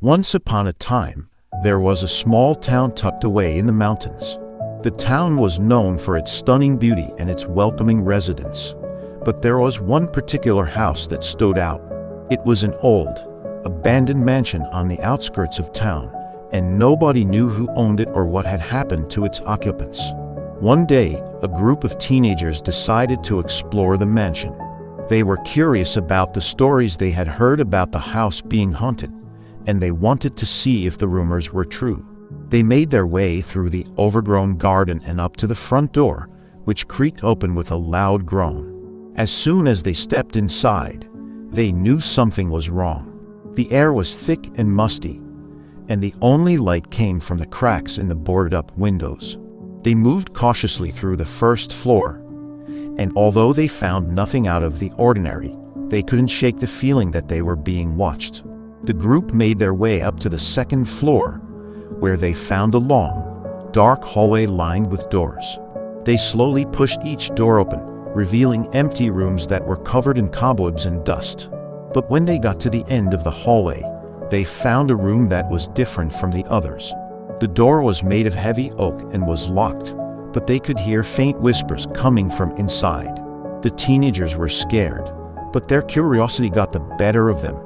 Once upon a time, there was a small town tucked away in the mountains. The town was known for its stunning beauty and its welcoming residents. But there was one particular house that stood out. It was an old, abandoned mansion on the outskirts of town, and nobody knew who owned it or what had happened to its occupants. One day, a group of teenagers decided to explore the mansion. They were curious about the stories they had heard about the house being haunted, and they wanted to see if the rumors were true. They made their way through the overgrown garden and up to the front door, which creaked open with a loud groan. As soon as they stepped inside, they knew something was wrong. The air was thick and musty, and the only light came from the cracks in the boarded-up windows. They moved cautiously through the first floor, and although they found nothing out of the ordinary, they couldn't shake the feeling that they were being watched. The group made their way up to the second floor, where they found a long, dark hallway lined with doors. They slowly pushed each door open, revealing empty rooms that were covered in cobwebs and dust. But when they got to the end of the hallway, they found a room that was different from the others. The door was made of heavy oak and was locked, but they could hear faint whispers coming from inside. The teenagers were scared, but their curiosity got the better of them,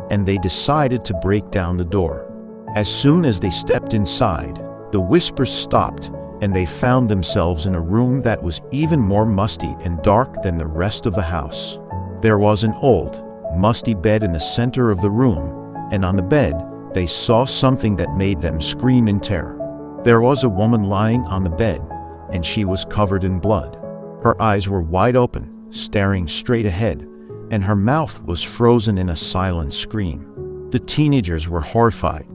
and they decided to break down the door. As soon as they stepped inside, the whispers stopped, and they found themselves in a room that was even more musty and dark than the rest of the house. There was an old, musty bed in the center of the room, and on the bed, they saw something that made them scream in terror. There was a woman lying on the bed, and she was covered in blood. Her eyes were wide open, staring straight ahead, and her mouth was frozen in a silent scream. The teenagers were horrified,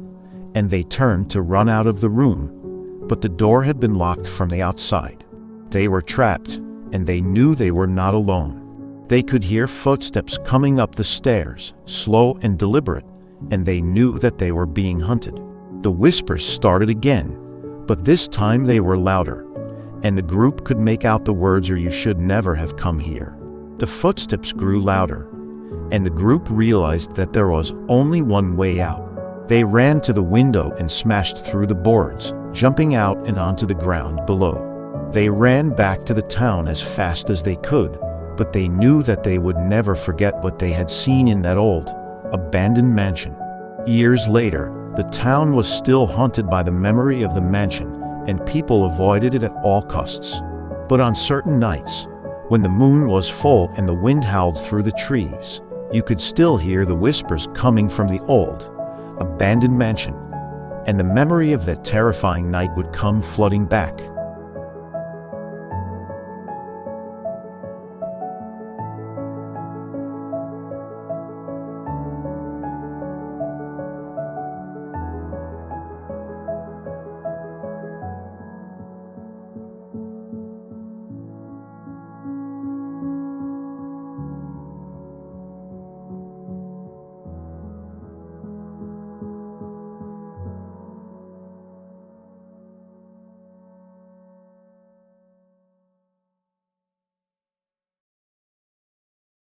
and they turned to run out of the room, but the door had been locked from the outside. They were trapped, and they knew they were not alone. They could hear footsteps coming up the stairs, slow and deliberate, and they knew that they were being hunted. The whispers started again, but this time they were louder, and the group could make out the words, "Or you should never have come here." The footsteps grew louder, and the group realized that there was only one way out. They ran to the window and smashed through the boards, jumping out and onto the ground below. They ran back to the town as fast as they could, but they knew that they would never forget what they had seen in that old, abandoned mansion. Years later, the town was still haunted by the memory of the mansion, and people avoided it at all costs. But on certain nights, when the moon was full and the wind howled through the trees, you could still hear the whispers coming from the old, abandoned mansion, and the memory of that terrifying night would come flooding back.